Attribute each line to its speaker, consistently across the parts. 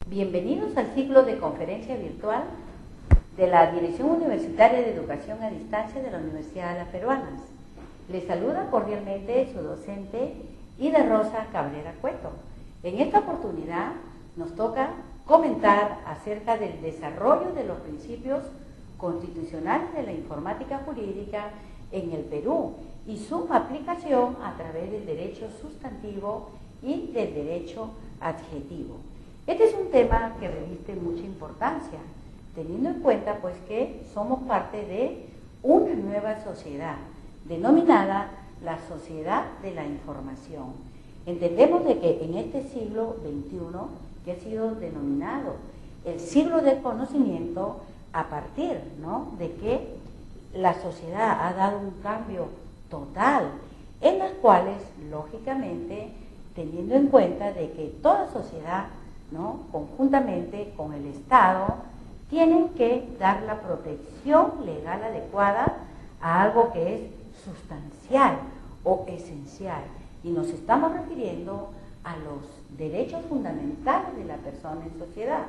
Speaker 1: Bienvenidos al ciclo de conferencia virtual de la Dirección Universitaria de Educación a Distancia de la Universidad de las Peruanas. Les saluda cordialmente su docente Ida Rosa Cabrera Cueto. En esta oportunidad nos toca comentar acerca del desarrollo de los principios constitucionales de la informática jurídica en el Perú y su aplicación a través del derecho sustantivo y del derecho adjetivo. Este es un tema que reviste mucha importancia, teniendo en cuenta pues que somos parte de una nueva sociedad, denominada la sociedad de la información. Entendemos de que en este siglo XXI, que ha sido denominado el siglo del conocimiento, a partir, de que la sociedad ha dado un cambio total, en las cuales, lógicamente, teniendo en cuenta de que toda sociedad, conjuntamente con el Estado, tienen que dar la protección legal adecuada a algo que es sustancial o esencial. Y nos estamos refiriendo a los derechos fundamentales de la persona en sociedad.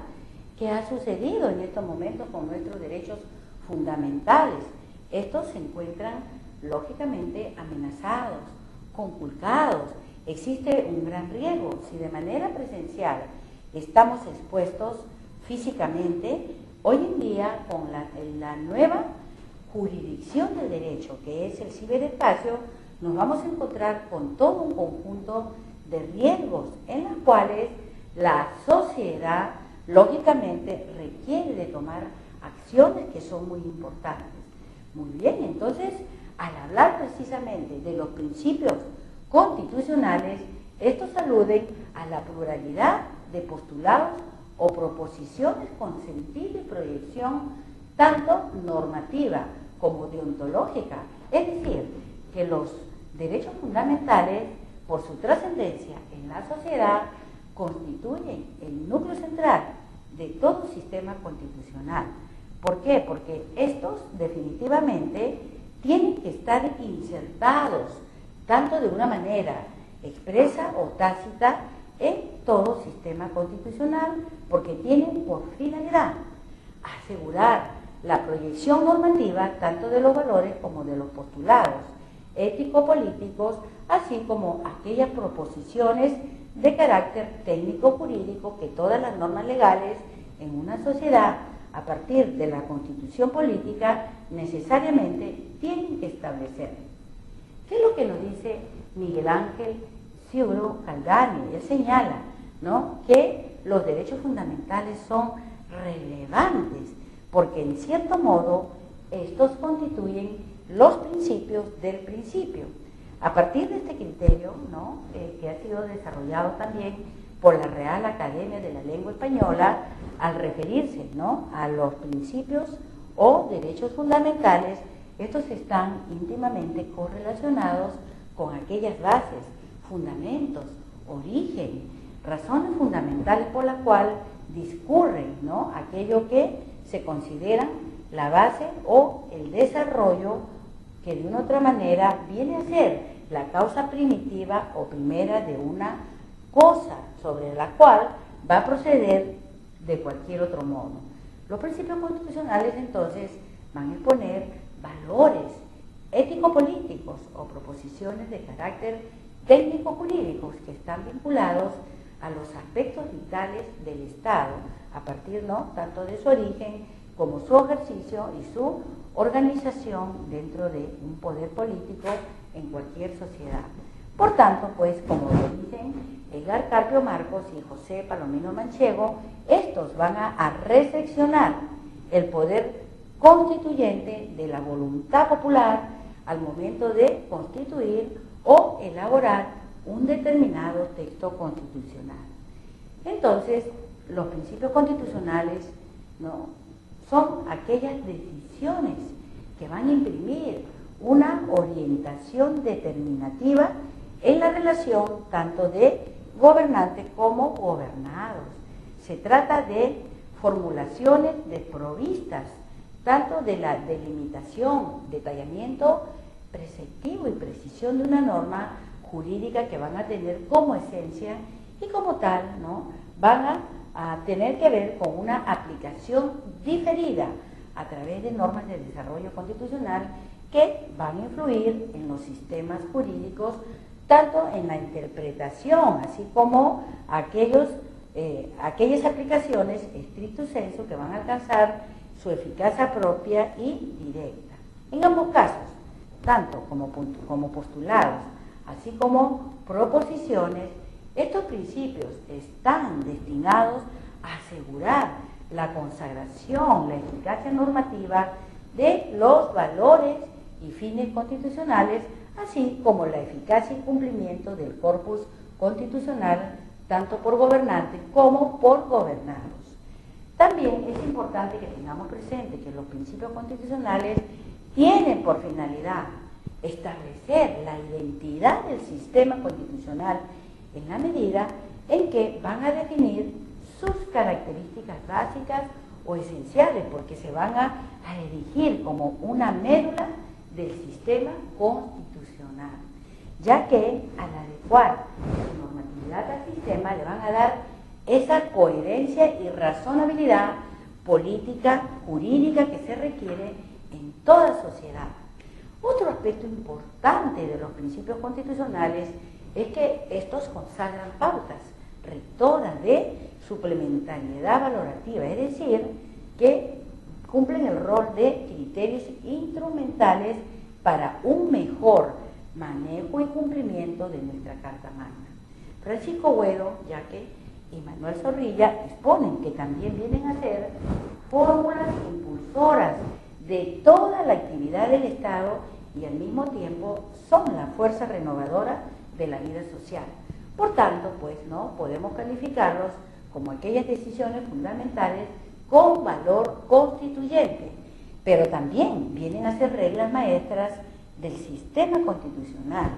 Speaker 1: ¿Qué ha sucedido en estos momentos con nuestros derechos fundamentales? Estos se encuentran, lógicamente, amenazados, conculcados. Existe un gran riesgo. Si de manera presencial estamos expuestos físicamente, hoy en día con la nueva jurisdicción del derecho, que es el ciberespacio, nos vamos a encontrar con todo un conjunto de riesgos en los cuales la sociedad, lógicamente, requiere de tomar acciones que son muy importantes. Muy bien, entonces, al hablar precisamente de los principios constitucionales, estos aluden a la pluralidad de postulados o proposiciones con sentido y proyección tanto normativa como deontológica, es decir, que los derechos fundamentales, por su trascendencia en la sociedad, constituyen el núcleo central de todo sistema constitucional. ¿Por qué? Porque estos definitivamente tienen que estar insertados, tanto de una manera expresa o tácita, en todo sistema constitucional, porque tienen por finalidad asegurar la proyección normativa tanto de los valores como de los postulados ético-políticos, así como aquellas proposiciones de carácter técnico-jurídico que todas las normas legales en una sociedad, a partir de la constitución política, necesariamente tienen que establecer. ¿Qué es lo que nos dice Miguel Ángel Ciuro Caldani? Él señala, que los derechos fundamentales son relevantes, porque en cierto modo estos constituyen los principios del principio. A partir de este criterio, que ha sido desarrollado también por la Real Academia de la Lengua Española, al referirse a los principios o derechos fundamentales, estos están íntimamente correlacionados con aquellas bases, fundamentos, origen, razones fundamentales por las cuales discurren aquello que se considera la base o el desarrollo que de una u otra manera viene a ser la causa primitiva o primera de una cosa sobre la cual va a proceder de cualquier otro modo. Los principios constitucionales entonces van a exponer valores ético-políticos o proposiciones de carácter técnico-jurídicos que están vinculados a los aspectos vitales del Estado, a partir tanto de su origen como su ejercicio y su organización dentro de un poder político en cualquier sociedad. Por tanto, pues, como lo dicen Edgar Carpio Marcos y José Palomino Manchego, estos van a recepcionar el poder constituyente de la voluntad popular al momento de constituir o elaborar un determinado texto constitucional. Entonces, los principios constitucionales son aquellas decisiones que van a imprimir una orientación determinativa en la relación tanto de gobernantes como gobernados. Se trata de formulaciones desprovistas tanto de la delimitación, detallamiento preceptivo y precisión de una norma jurídica que van a tener como esencia y como tal, ¿no?, van a tener que ver con una aplicación diferida a través de normas de desarrollo constitucional que van a influir en los sistemas jurídicos, tanto en la interpretación, así como aquellas aplicaciones estricto sensu que van a alcanzar su eficacia propia y directa. En ambos casos, tanto como postulados, así como proposiciones, estos principios están destinados a asegurar la consagración, la eficacia normativa de los valores y fines constitucionales, así como la eficacia y cumplimiento del corpus constitucional, tanto por gobernantes como por gobernados. También es importante que tengamos presente que los principios constitucionales tienen por finalidad establecer la identidad del sistema constitucional en la medida en que van a definir sus características básicas o esenciales, porque se van a erigir como una médula del sistema constitucional, ya que al adecuar su normatividad al sistema le van a dar esa coherencia y razonabilidad política, jurídica que se requiere en toda sociedad. Otro aspecto importante de los principios constitucionales es que estos consagran pautas rectoras de suplementariedad valorativa, es decir, que cumplen el rol de criterios instrumentales para un mejor manejo y cumplimiento de nuestra Carta Magna. Francisco Güedo, Yaque y Manuel Zorrilla exponen que también vienen a ser fórmulas impulsoras de toda la actividad del Estado y al mismo tiempo son la fuerza renovadora de la vida social. Por tanto, pues no podemos calificarlos como aquellas decisiones fundamentales con valor constituyente, pero también vienen a ser reglas maestras del sistema constitucional.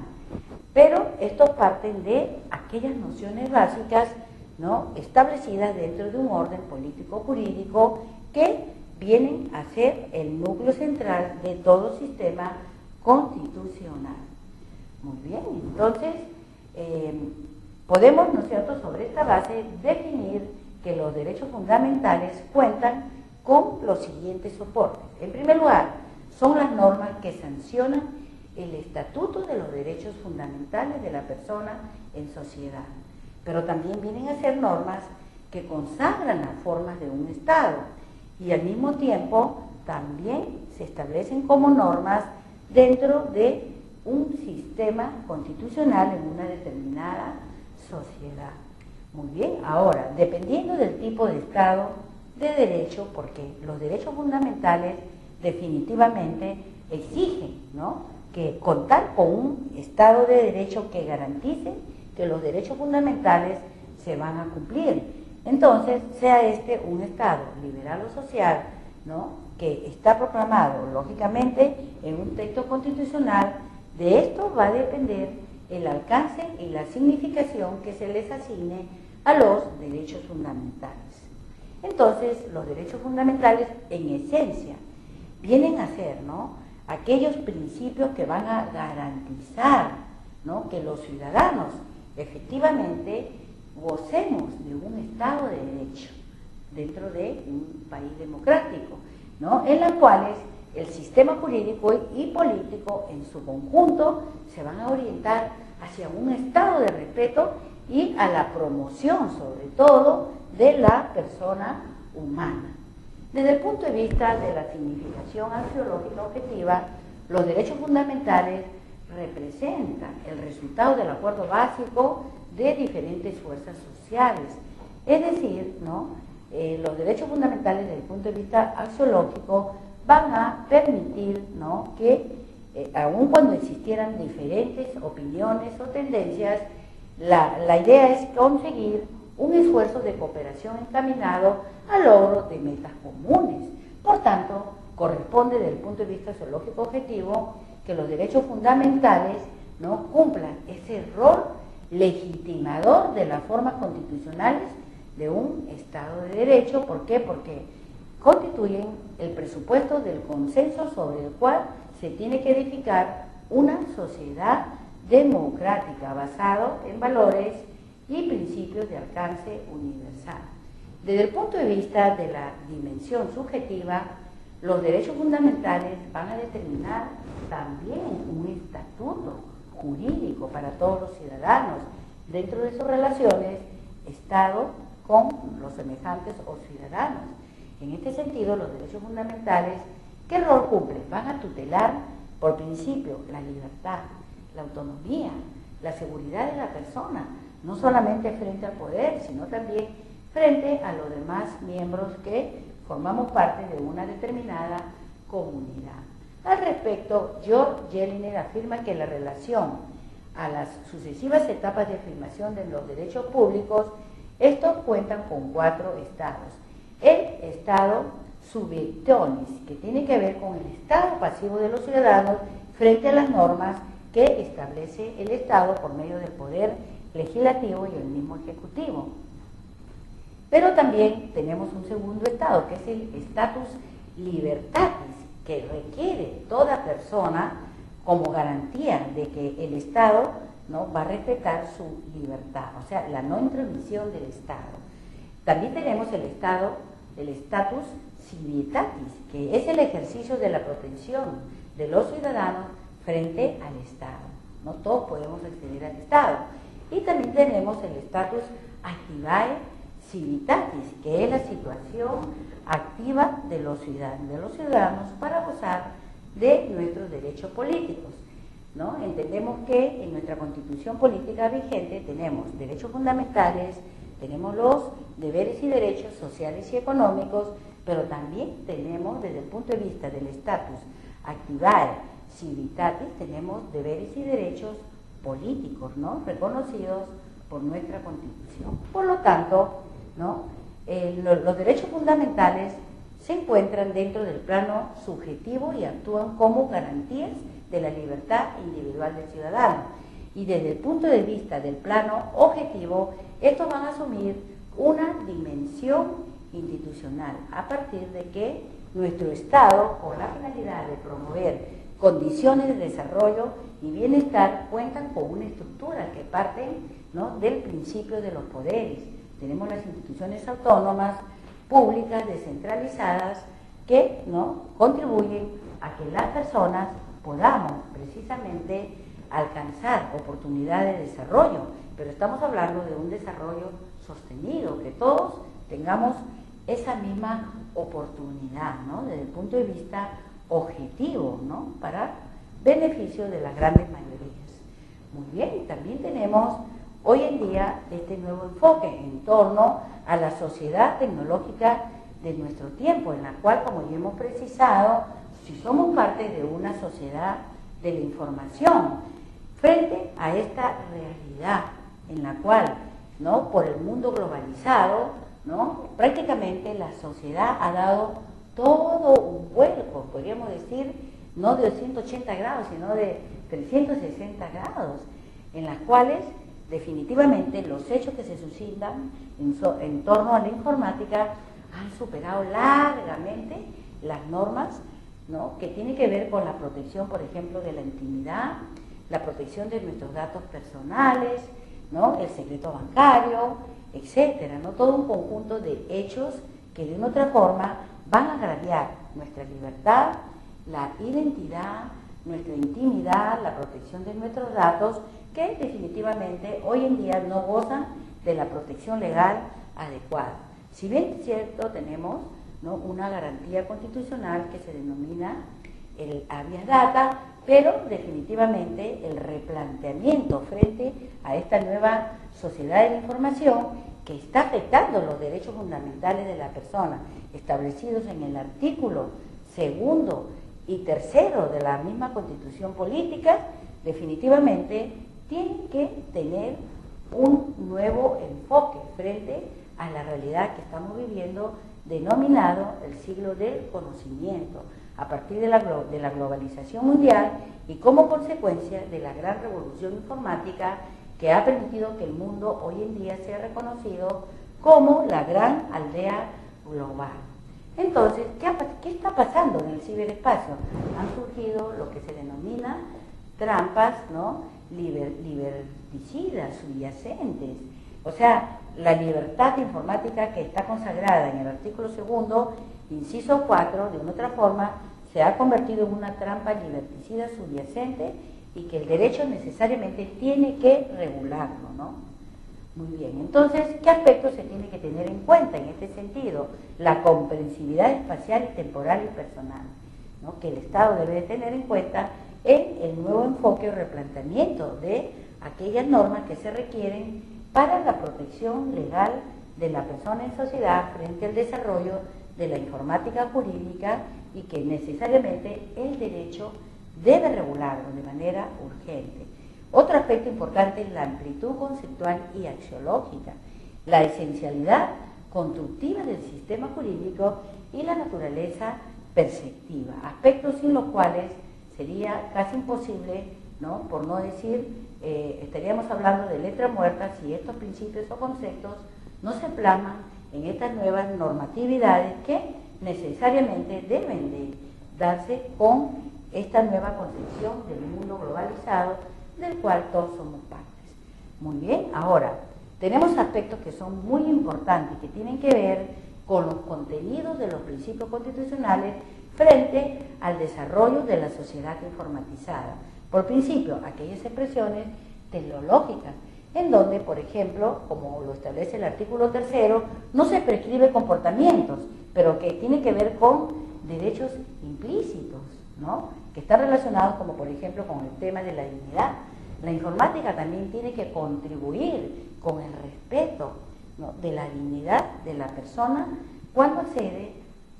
Speaker 1: Pero estos parten de aquellas nociones básicas, ¿no?, establecidas dentro de un orden político-jurídico que vienen a ser el núcleo central de todo sistema constitucional. Muy bien, entonces podemos, ¿no es cierto?, sobre esta base definir que los derechos fundamentales cuentan con los siguientes soportes. En primer lugar, son las normas que sancionan el estatuto de los derechos fundamentales de la persona en sociedad, pero también vienen a ser normas que consagran las formas de un Estado y al mismo tiempo también se establecen como normas dentro de un sistema constitucional en una determinada sociedad. Muy bien, ahora, dependiendo del tipo de Estado de derecho, porque los derechos fundamentales definitivamente exigen, ¿no?, que contar con un Estado de derecho que garantice que los derechos fundamentales se van a cumplir. Entonces, sea este un Estado liberal o social, ¿no?, que está proclamado, lógicamente, en un texto constitucional, de esto va a depender el alcance y la significación que se les asigne a los derechos fundamentales. Entonces, los derechos fundamentales, en esencia, vienen a ser, ¿no?, aquellos principios que van a garantizar, ¿no?, que los ciudadanos efectivamente gocemos de un Estado de Derecho dentro de un país democrático, ¿no?, en los cuales el sistema jurídico y político en su conjunto se van a orientar hacia un estado de respeto y a la promoción, sobre todo, de la persona humana. Desde el punto de vista de la significación axiológica objetiva, los derechos fundamentales representan el resultado del acuerdo básico de diferentes fuerzas sociales. Es decir, ¿no?, los derechos fundamentales desde el punto de vista axiológico van a permitir, ¿no?, que aun cuando existieran diferentes opiniones o tendencias, la idea es conseguir un esfuerzo de cooperación encaminado al logro de metas comunes. Por tanto, corresponde desde el punto de vista axiológico objetivo que los derechos fundamentales, ¿no?, cumplan ese rol legitimador de las formas constitucionales de un Estado de Derecho. ¿Por qué? Porque constituyen el presupuesto del consenso sobre el cual se tiene que edificar una sociedad democrática basado en valores y principios de alcance universal. Desde el punto de vista de la dimensión subjetiva, los derechos fundamentales van a determinar también un estatuto jurídico para todos los ciudadanos dentro de sus relaciones Estado con los semejantes o ciudadanos. En este sentido, los derechos fundamentales, ¿qué rol cumplen? Van a tutelar, por principio, la libertad, la autonomía, la seguridad de la persona, no solamente frente al poder, sino también frente a los demás miembros que formamos parte de una determinada comunidad. Al respecto, George Jelinek afirma que la relación a las sucesivas etapas de afirmación de los derechos públicos, estos cuentan con 4 estados. El estado subjectionis, que tiene que ver con el estado pasivo de los ciudadanos frente a las normas que establece el Estado por medio del poder legislativo y el mismo ejecutivo. Pero también tenemos un segundo estado, que es el status libertatis, que requiere toda persona como garantía de que el Estado, ¿no?, va a respetar su libertad, o sea, la no intromisión del Estado. También tenemos el status civitatis, que es el ejercicio de la protección de los ciudadanos frente al Estado. No todos podemos acceder al Estado. Y también tenemos el status activae civitatis, que es la situación activa de los ciudadanos para gozar de nuestros derechos políticos, ¿no? Entendemos que en nuestra Constitución política vigente tenemos derechos fundamentales, tenemos los deberes y derechos sociales y económicos, pero también tenemos, desde el punto de vista del status activae civitatis, tenemos deberes y derechos políticos, ¿no?, reconocidos por nuestra Constitución. Por lo tanto, ¿no?, los derechos fundamentales se encuentran dentro del plano subjetivo y actúan como garantías de la libertad individual del ciudadano. Y desde el punto de vista del plano objetivo, estos van a asumir una dimensión institucional a partir de que nuestro Estado, con la finalidad de promover condiciones de desarrollo y bienestar, cuentan con una estructura que parte, ¿no?, del principio de los poderes. Tenemos las instituciones autónomas, públicas, descentralizadas, que, ¿no?, contribuyen a que las personas podamos precisamente alcanzar oportunidades de desarrollo, pero estamos hablando de un desarrollo sostenido, que todos tengamos esa misma oportunidad, ¿no?, desde el punto de vista objetivo, ¿no?, para beneficio de las grandes mayorías. Muy bien, también tenemos hoy en día este nuevo enfoque en torno a la sociedad tecnológica de nuestro tiempo, en la cual, como ya hemos precisado, si somos parte de una sociedad de la información, frente a esta realidad en la cual, ¿no?, por el mundo globalizado, ¿no?, prácticamente la sociedad ha dado todo un vuelco, podríamos decir, no de 180 grados, sino de 360 grados, en las cuales definitivamente los hechos que se suscitan en torno a la informática han superado largamente las normas, ¿no?, que tienen que ver con la protección, por ejemplo, de la intimidad, la protección de nuestros datos personales, ¿no?, el secreto bancario, etcétera, ¿no?, todo un conjunto de hechos que de una u otra forma van a agraviar nuestra libertad, la identidad, nuestra intimidad, la protección de nuestros datos, que definitivamente hoy en día no gozan de la protección legal adecuada. Si bien es cierto, tenemos, ¿no?, una garantía constitucional que se denomina el habeas data, pero definitivamente el replanteamiento frente a esta nueva sociedad de la información que está afectando los derechos fundamentales de la persona establecidos en el artículo 2 y 3 de la misma Constitución política, definitivamente tienen que tener un nuevo enfoque frente a la realidad que estamos viviendo, denominado el siglo del conocimiento, a partir de la globalización mundial y como consecuencia de la gran revolución informática que ha permitido que el mundo hoy en día sea reconocido como la gran aldea global. Entonces, ¿qué está pasando en el ciberespacio? Han surgido lo que se denomina trampas, ¿no?, liberticidas, subyacentes, O sea, la libertad informática que está consagrada en el artículo 2, inciso 4, de una otra forma, se ha convertido en una trampa liberticida subyacente y que el derecho necesariamente tiene que regularlo, ¿no? Muy bien, entonces, ¿qué aspectos se tiene que tener en cuenta en este sentido? La comprensibilidad espacial y temporal y personal, ¿no?, que el Estado debe de tener en cuenta en el nuevo enfoque o replanteamiento de aquellas normas que se requieren para la protección legal de la persona en sociedad frente al desarrollo de la informática jurídica y que necesariamente el derecho debe regularlo de manera urgente. Otro aspecto importante es la amplitud conceptual y axiológica, la esencialidad constructiva del sistema jurídico y la naturaleza perceptiva, aspectos sin los cuales sería casi imposible, ¿no?, por no decir, estaríamos hablando de letra muerta si estos principios o conceptos no se plasman en estas nuevas normatividades que necesariamente deben de darse con esta nueva concepción del mundo globalizado del cual todos somos partes. Muy bien, ahora, tenemos aspectos que son muy importantes, que tienen que ver con los contenidos de los principios constitucionales frente al desarrollo de la sociedad informatizada. Por principio, aquellas expresiones teleológicas, en donde, por ejemplo, como lo establece el artículo 3, no se prescribe comportamientos, pero que tiene que ver con derechos implícitos, ¿no?, que están relacionados, como por ejemplo, con el tema de la dignidad. La informática también tiene que contribuir con el respeto, ¿no?, de la dignidad de la persona cuando accede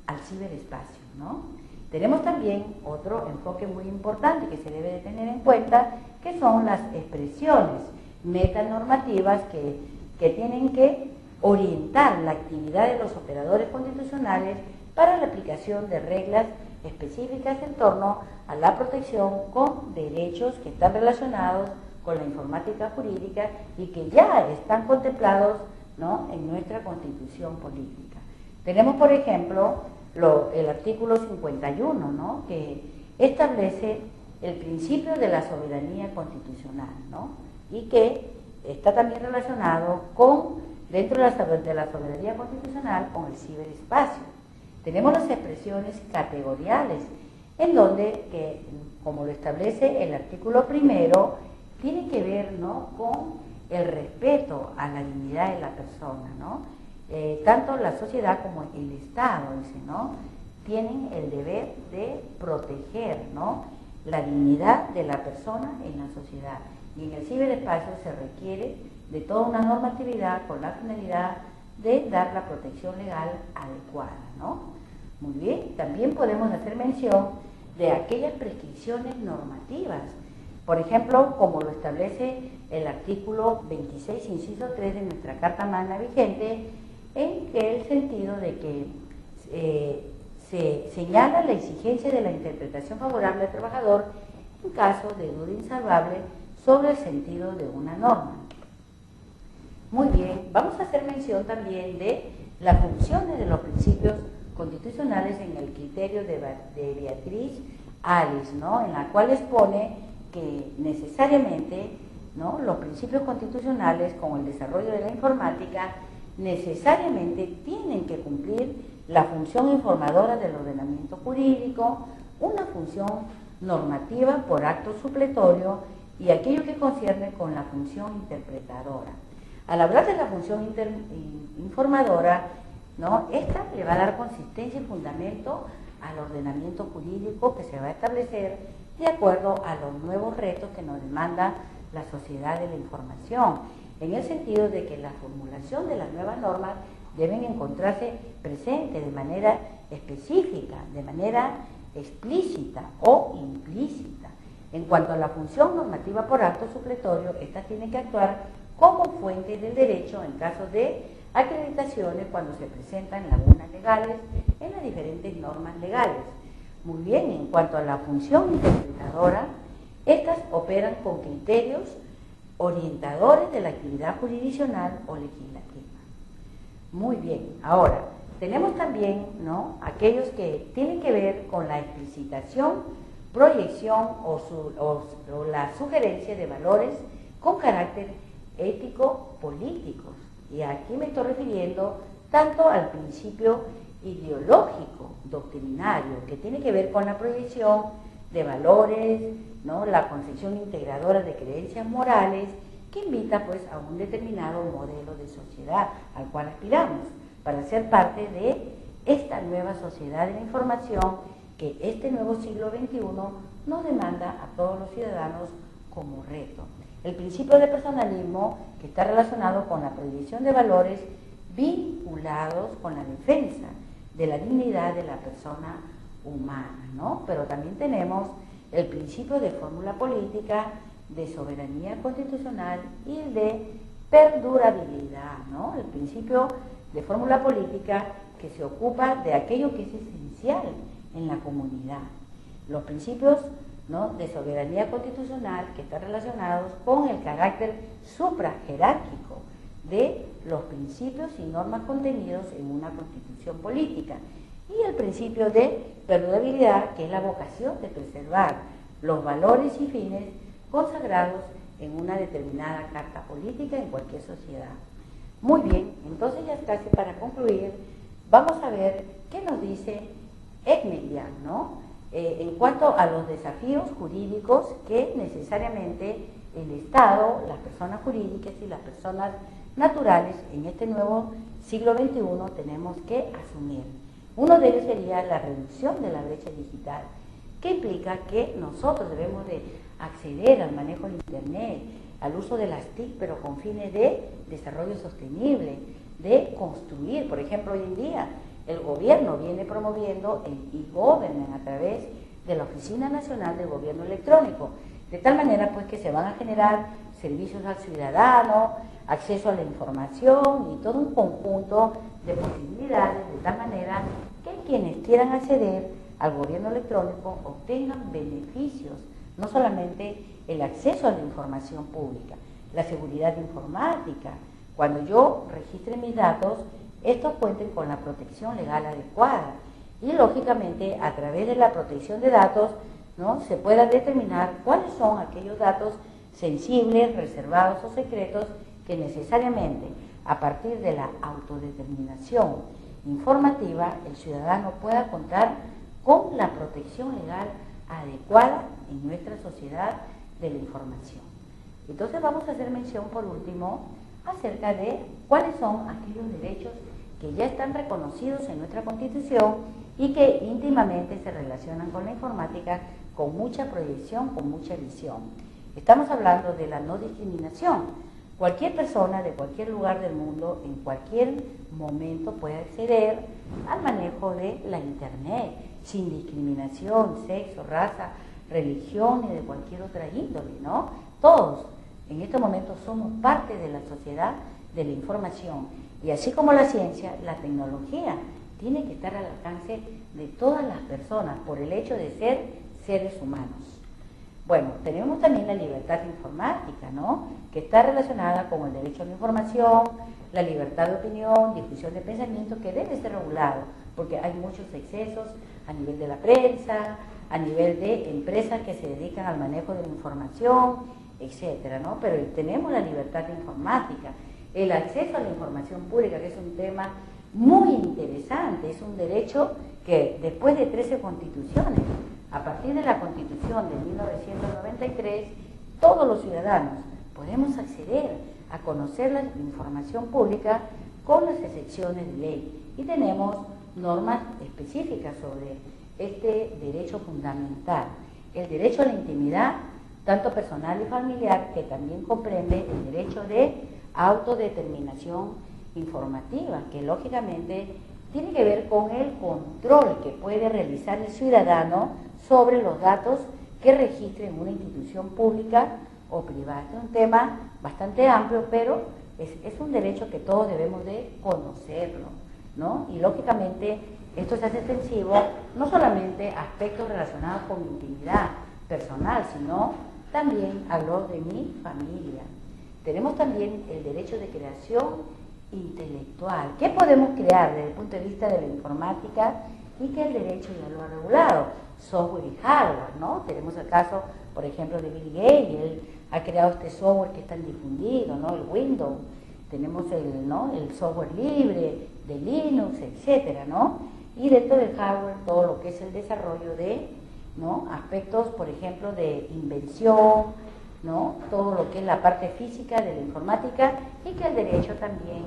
Speaker 1: al ciberespacio, ¿no? Tenemos también otro enfoque muy importante que se debe de tener en cuenta, que son las expresiones metanormativas que tienen que orientar la actividad de los operadores constitucionales para la aplicación de reglas específicas en torno a la protección con derechos que están relacionados con la informática jurídica y que ya están contemplados, ¿no?, en nuestra Constitución política. Tenemos, por ejemplo, el artículo 51, ¿no?, que establece el principio de la soberanía constitucional, ¿no?, y que está también relacionado con, dentro de la soberanía constitucional, con el ciberespacio. Tenemos las expresiones categoriales, en donde, que, como lo establece el artículo 1, tiene que ver, ¿no?, con el respeto a la dignidad de la persona, ¿no? Tanto la sociedad como el Estado, dice, ¿no?, tienen el deber de proteger, ¿no?, la dignidad de la persona en la sociedad. Y en el ciberespacio se requiere de toda una normatividad con la finalidad de dar la protección legal adecuada, ¿no? Muy bien, también podemos hacer mención de aquellas prescripciones normativas, por ejemplo, como lo establece el artículo 26, inciso 3 de nuestra Carta Magna vigente, en que el sentido de que se señala la exigencia de la interpretación favorable al trabajador en caso de duda insalvable sobre el sentido de una norma. Muy bien, vamos a hacer mención también de las funciones de los principios constitucionales en el criterio de Beatriz Aris, ¿no?, en la cual expone que necesariamente, ¿no?, los principios constitucionales con el desarrollo de la informática necesariamente tienen que cumplir la función informadora del ordenamiento jurídico, una función normativa por acto supletorio y aquello que concierne con la función interpretadora. Al hablar de la función informadora, ¿no?, esta le va a dar consistencia y fundamento al ordenamiento jurídico que se va a establecer de acuerdo a los nuevos retos que nos demanda la sociedad de la información, en el sentido de que la formulación de las nuevas normas deben encontrarse presentes de manera específica, de manera explícita o implícita. En cuanto a la función normativa por acto supletorio, esta tiene que actuar como fuente del derecho en caso de acreditaciones cuando se presentan lagunas legales en las diferentes normas legales. Muy bien, en cuanto a la función interpretadora, estas operan con criterios orientadores de la actividad jurisdiccional o legislativa. Muy bien, ahora, tenemos también, ¿no?, aquellos que tienen que ver con la explicitación, proyección o la sugerencia de valores con carácter ético-políticos. Y aquí me estoy refiriendo tanto al principio ideológico, doctrinario, que tiene que ver con la proyección de valores, ¿no? La concepción integradora de creencias morales, que invita pues a un determinado modelo de sociedad al cual aspiramos, para ser parte de esta nueva sociedad de la información que este nuevo siglo XXI nos demanda a todos los ciudadanos como reto. El principio de personalismo, que está relacionado con la proyección de valores vinculados con la defensa de la dignidad de la persona humana, ¿no? Pero también tenemos el principio de fórmula política, de soberanía constitucional y el de perdurabilidad, ¿no? El principio de fórmula política que se ocupa de aquello que es esencial en la comunidad. Los principios, ¿no?, de soberanía constitucional, que están relacionados con el carácter suprajerárquico de los principios y normas contenidos en una constitución política, y el principio de perdurabilidad, que es la vocación de preservar los valores y fines consagrados en una determinada carta política en cualquier sociedad. Muy bien, entonces ya casi para concluir, vamos a ver qué nos dice Ekmelian, ¿no? En cuanto a los desafíos jurídicos que necesariamente el Estado, las personas jurídicas y las personas naturales en este nuevo siglo XXI tenemos que asumir. Uno de ellos sería la reducción de la brecha digital, que implica que nosotros debemos de acceder al manejo de Internet, al uso de las TIC, pero con fines de desarrollo sostenible, de construir. Por ejemplo, hoy en día el gobierno viene promoviendo el e-government a través de la Oficina Nacional del Gobierno Electrónico, de tal manera pues que se van a generar servicios al ciudadano, acceso a la información y todo un conjunto de posibilidades, de tal manera que quienes quieran acceder al gobierno electrónico obtengan beneficios, no solamente el acceso a la información pública, la seguridad informática. Cuando yo registre mis datos, estos cuenten con la protección legal adecuada y, lógicamente, a través de la protección de datos, ¿no?, se pueda determinar cuáles son aquellos datos sensibles, reservados o secretos que necesariamente, a partir de la autodeterminación informativa, el ciudadano pueda contar con la protección legal adecuada en nuestra sociedad de la información. Entonces vamos a hacer mención, por último, acerca de cuáles son aquellos derechos que ya están reconocidos en nuestra Constitución y que íntimamente se relacionan con la informática, con mucha proyección, con mucha visión. Estamos hablando de la no discriminación. Cualquier persona de cualquier lugar del mundo, en cualquier momento, puede acceder al manejo de la Internet, sin discriminación, sexo, raza, religión y de cualquier otra índole, ¿no? Todos en estos momentos somos parte de la sociedad de la información, y así como la ciencia, la tecnología tiene que estar al alcance de todas las personas por el hecho de ser seres humanos. Bueno, tenemos también la libertad informática, ¿no?, que está relacionada con el derecho a la información, la libertad de opinión, difusión de pensamiento, que debe ser regulado, porque hay muchos excesos a nivel de la prensa, a nivel de empresas que se dedican al manejo de la información, etcétera, ¿no? Pero tenemos la libertad informática, el acceso a la información pública, que es un tema muy interesante, es un derecho que después de 13 constituciones, a partir de la Constitución de 1993, todos los ciudadanos podemos acceder a conocer la información pública con las excepciones de ley, y tenemos normas específicas sobre este derecho fundamental, el derecho a la intimidad, tanto personal y familiar, que también comprende el derecho de autodeterminación informativa, que lógicamente tiene que ver con el control que puede realizar el ciudadano sobre los datos que registre en una institución pública o privada. Es un tema bastante amplio, pero es un derecho que todos debemos de conocerlo, ¿no? Y lógicamente esto se hace extensivo no solamente a aspectos relacionados con mi intimidad personal, sino también a los de mi familia. Tenemos también el derecho de creación intelectual. ¿Qué podemos crear desde el punto de vista de la informática y que el derecho ya lo ha regulado? Software y hardware, ¿no? Tenemos el caso, por ejemplo, de Bill Gates. Él ha creado este software que es tan difundido, ¿no? El Windows, tenemos el software libre de Linux, etcétera, ¿no? Y dentro del hardware todo lo que es el desarrollo de, ¿no?, aspectos, por ejemplo, de invención, ¿no?, todo lo que es la parte física de la informática, y que el derecho también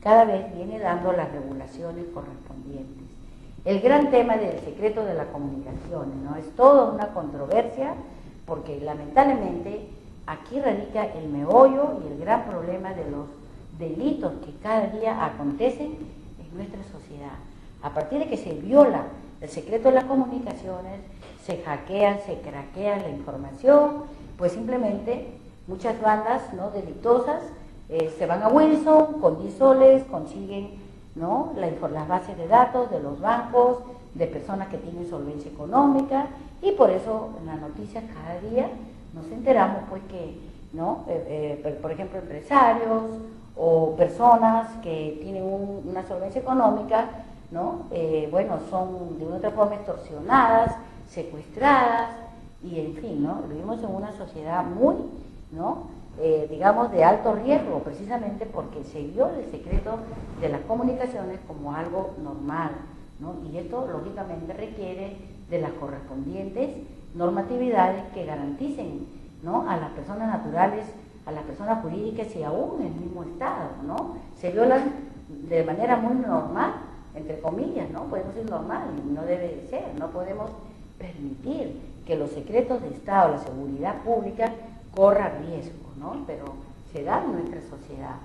Speaker 1: cada vez viene dando las regulaciones correspondientes. El gran tema del secreto de las comunicaciones, ¿no? Es toda una controversia, porque lamentablemente aquí radica el meollo y el gran problema de los delitos que cada día acontecen en nuestra sociedad. A partir de que se viola el secreto de las comunicaciones, se hackean, se craquea la información, pues simplemente muchas bandas, ¿no?, delictosas se van a Wilson, con 10 soles consiguen, ¿no?, las bases de datos de los bancos, de personas que tienen solvencia económica, y por eso en las noticias cada día nos enteramos pues que, ¿no?, por ejemplo, empresarios o personas que tienen una solvencia económica, ¿no?, bueno, son de una otra forma extorsionadas, secuestradas, y en fin, ¿no?, vivimos en una sociedad muy, ¿no?, digamos, de alto riesgo, precisamente porque se viola el secreto de las comunicaciones como algo normal, ¿no? Y esto lógicamente requiere de las correspondientes normatividades que garanticen, ¿no?, a las personas naturales, a las personas jurídicas y aún en el mismo Estado, ¿no? Se violan de manera muy normal, entre comillas, ¿no? Podemos decir normal, no debe de ser, no podemos permitir que los secretos de Estado, la seguridad pública, corra riesgo, ¿no? Pero se da en nuestra sociedad.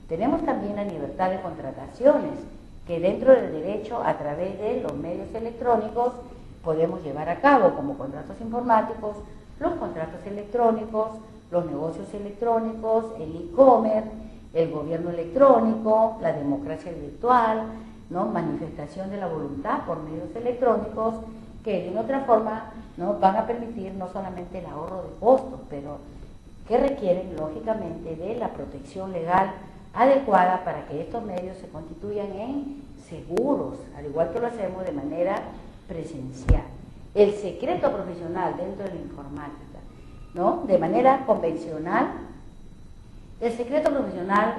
Speaker 1: Tenemos también la libertad de contrataciones, que dentro del derecho, a través de los medios electrónicos, podemos llevar a cabo, como contratos informáticos, los contratos electrónicos, los negocios electrónicos, el e-commerce, el gobierno electrónico, la democracia virtual, ¿no?, manifestación de la voluntad por medios electrónicos, que de una otra forma, ¿no?, van a permitir no solamente el ahorro de costos, pero que requieren lógicamente de la protección legal adecuada para que estos medios se constituyan en seguros, al igual que lo hacemos de manera presencial. El secreto profesional dentro de la informática, ¿no?, de manera convencional, el secreto profesional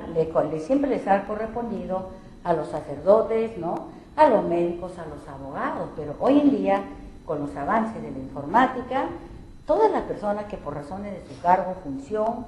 Speaker 1: siempre les ha correspondido a los sacerdotes, ¿no?, a los médicos, a los abogados, pero hoy en día, con los avances de la informática, todas las personas que por razones de su cargo, función,